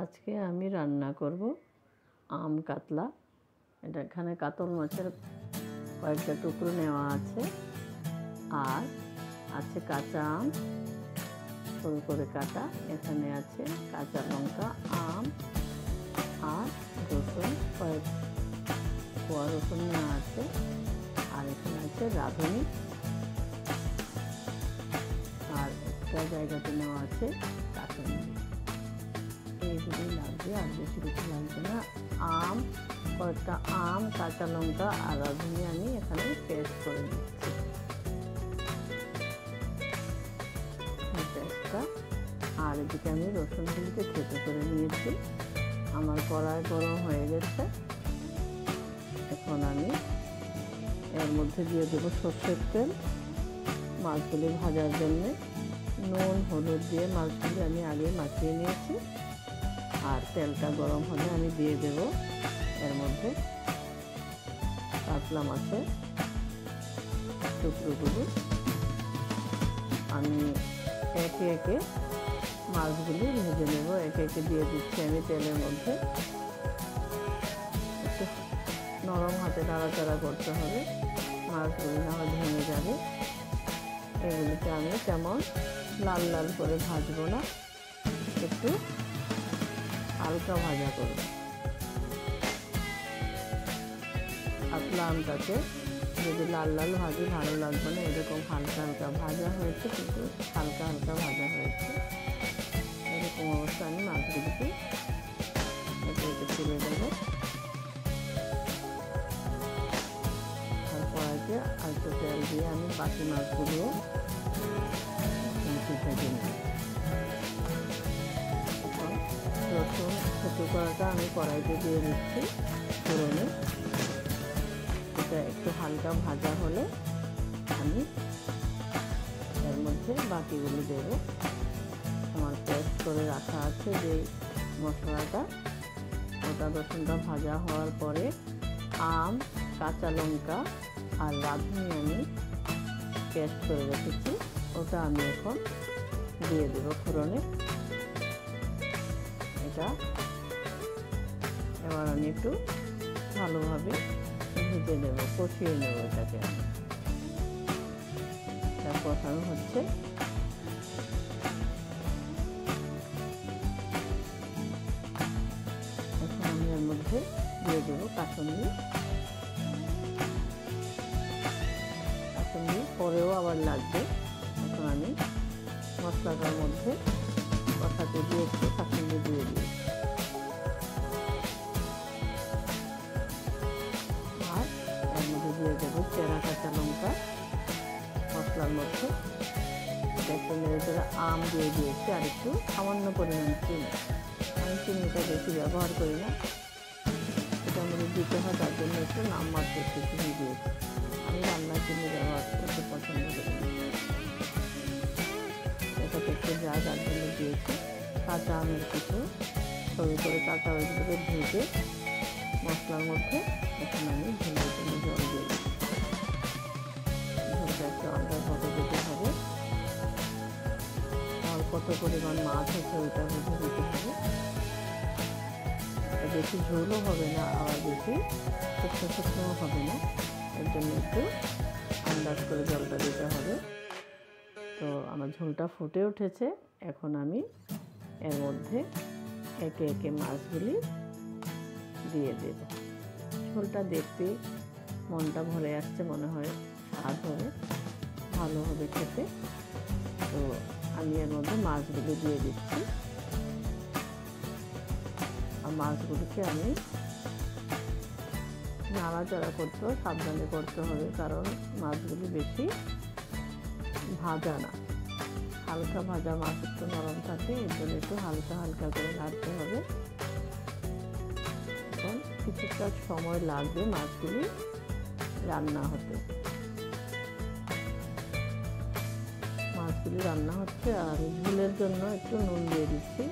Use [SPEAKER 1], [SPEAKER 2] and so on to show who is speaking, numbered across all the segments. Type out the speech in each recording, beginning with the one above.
[SPEAKER 1] আজকে আমি রান্না করব আম কাতলা। এটা এখানে কাতল মাছের কয়েকটা টুকরো নেওয়া আছে, আর আছে কাঁচা আম সরু করে কাটা, এখানে আছে কাঁচা লঙ্কা, আম আর রসুন, কয়েক কোয়া রসুন নেওয়া আছে, আর এখানে আছে রাঁধুনি, আর একটা জায়গাতে নেওয়া আছে কাঁচামরিচ। এইগুলি লাগবে, আর বেশি কিছু লাগবে না। আম, কয়েকটা আম, কাঁচা লঙ্কা আর রাঁধুনি আমি এখানে পেস্ট করে দিচ্ছি। পেস্টটা, আর এদিকে আমি রসুনগুলিকে থেতো করে নিয়েছি। আমার কড়াই গরম হয়ে গেছে। এখন আমি এর মধ্যে দিয়ে দেবো সর্ষের তেল মাছগুলি ভাজার জন্যে। নুন হলুদ দিয়ে মাছগুলি আমি আগে মাখিয়ে নিয়েছি, আর তেলটা গরম হলে আমি দিয়ে দেব এর মধ্যে কাতলা মাছের টুকরোগুলো। আমি একে একে মাছগুলি ভেজে নেব, একে একে দিয়ে দিচ্ছি আমি তেলের মধ্যে। একটু নরম হাতে নাড়াচাড়া করতে হবে, মাছগুলি না হয় ভেঙে যাবে। এগুলিকে আমি তেমন লাল লাল করে ভাজবো না, একটু হালকা ভাজা করব। কাতলা আমটাকে যদি লাল লাল ভাজি ভালো লাগবে না, এরকম হালকা হালকা ভাজা হয়েছে, কিন্তু হালকা হালকা ভাজা হয়েছে, এরকম অবস্থা আমি মাছগুলিকে একে একে তুলে দেবো। আর কড়াইতে আলতো তেল দিয়ে আমি বাকি মাছগুলিও ভেজে নেব। রসুন ছোটো করাটা আমি কড়াইতে দিয়ে দিচ্ছি ফোড়নে। এটা একটু হালকা ভাজা হলে আমি এর মধ্যে বাকিগুলি দেব। আমার পেস্ট করে রাখা আছে যে মশলাটা, ওটা রসুনটা ভাজা হওয়ার পরে আম, কাঁচা লঙ্কা আর রাঁধুনি আমি পেস্ট করে রেখেছি, ওটা আমি এখন দিয়ে দেব ফোড়নে। এটা এবার আমি একটু ভালোভাবে ভেজে নেব, কষিয়ে নেব। এটাকে আমি এটা কষানো হচ্ছে। এখন আমি এর মধ্যে দিয়ে দেবো কাঁচামরিচ। কাঁচামরিচ পরেও আবার লাগবে। এখন আমি মশলাটার মধ্যে কষাতে দিয়ে একটু কাঁচামরিচ দিয়ে দিই, আর এর মধ্যে দিয়ে দেবো চেরা কাঁচা লঙ্কা মশলার মধ্যে। একটু নেড়ে চেড়ে আম দিয়ে দিয়েছি, আর একটু সামান্য পরিমাণ চিনি। আমি চিনিটা বেশি ব্যবহার করি না, এটা আমাদের দিতে হয়, তার জন্য একটু নামমাত্র একটু চিনি দিয়েছি। আমি রান্নার চিনি ব্যবহার করতে পছন্দ করি না, এটাকে একটু যা যার জন্য দিয়েছি। কাঁচা আমের কিছু সরু করে কাঁচা ওইগুলোকে ভেজে মশলার মধ্যে এখন আমি ঝোলের জন্য জল দিয়ে দিই। ঝোলটা একটু আলাদাভাবে দিতে হবে, আর কত পরিমাণ মাছ আছে ওইটা বুঝে দিতে হবে। বেশি ঝোলও হবে না, আবার বেশি শুকনো শুকনোও হবে না, এর জন্য একটু আন্দাজ করে জলটা দিতে হবে। তো আমার ঝোলটা ফুটে উঠেছে, এখন আমি এর মধ্যে একে একে মাছগুলি দিয়ে দেব। ঝোলটা দেখতে মনটা ভরে আসছে, মনে হয় স্বাদ হবে, ভালো হবে খেতে। তো আমি এর মধ্যে মাছগুলি দিয়ে দিচ্ছি, আর মাছগুলিকে আমি নাড়াচাড়া করতে সাবধানে করতে হবে, কারণ মাছগুলি বেশি ভাজা না, হালকা ভাজা মাছ একটু নরম থাকে, এর জন্য একটু হালকা হালকা করে নাড়তে হবে। এখন কিছুটা সময় লাগবে মাছগুলি রান্না হতে। মাছগুলি রান্না হচ্ছে, আর ঝোলের জন্য একটু নুন দিয়ে দিচ্ছি,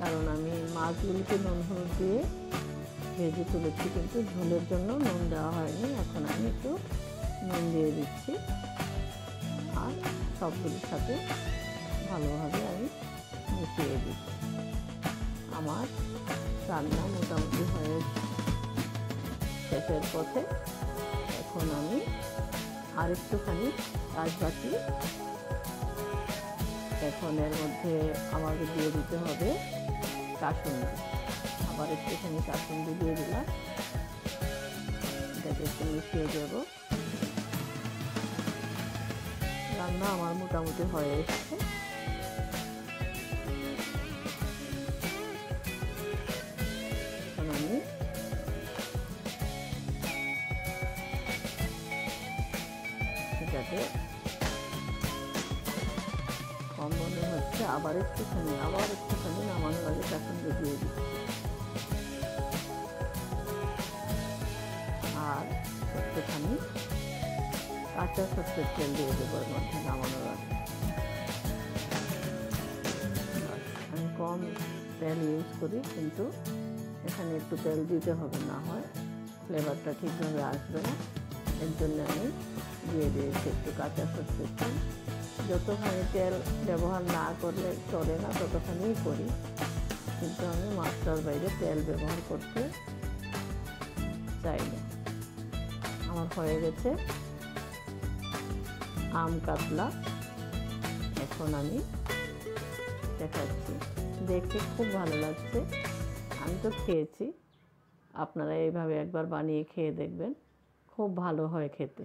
[SPEAKER 1] কারণ আমি মাছগুলিকে নুন হলুদ দিয়ে ভেজে তুলেছি, কিন্তু ঝোলের জন্য নুন দেওয়া হয়নি। এখন আমি একটু নুন দিয়ে দিচ্ছি, আর সবগুলির সাথে ভালোভাবে আমি মিশিয়ে দিচ্ছি। আমার রান্না মোটামুটি হয়ে শেষের পথে। এখন আমি আরেকটুখানি কাজ বাকি। এখন এর মধ্যে আমাকে দিয়ে দিতে হবে কাসুন্দি। আবার একটুখানি কাসুন্দি দিয়ে দিলাম, এটাকে একটু মিশিয়ে দেব। রান্না আমার মোটামুটি হয়ে এসছে। এখন আমি এটাকে কম মনে হচ্ছে, আবার একটুখানি নামানোর আগে কাসুন্দি দিয়ে দিচ্ছি। আর একটুখানি কাঁচা সরষের তেল দিয়ে দেবো এর মধ্যে নামানোর আগে। আমি কম তেল ইউজ করি, কিন্তু এখানে একটু তেল দিতে হবে, না হয় ফ্লেভারটা ঠিকভাবে আসবে না। এর জন্য আমি দিয়ে দিয়েছি একটু কাঁচা সরষের তেল। যতখানি তেল ব্যবহার না করলে চলে না ততখানিই করি, কিন্তু আমি মাছটার বাইরে তেল ব্যবহার করতে চাই না। আমার হয়ে গেছে আম কাতলা। এখন আমি দেখাচ্ছি, দেখতে খুব ভালো লাগছে। আমি তো খেয়েছি, আপনারা এইভাবে একবার বানিয়ে খেয়ে দেখবেন, খুব ভালো হয় খেতে।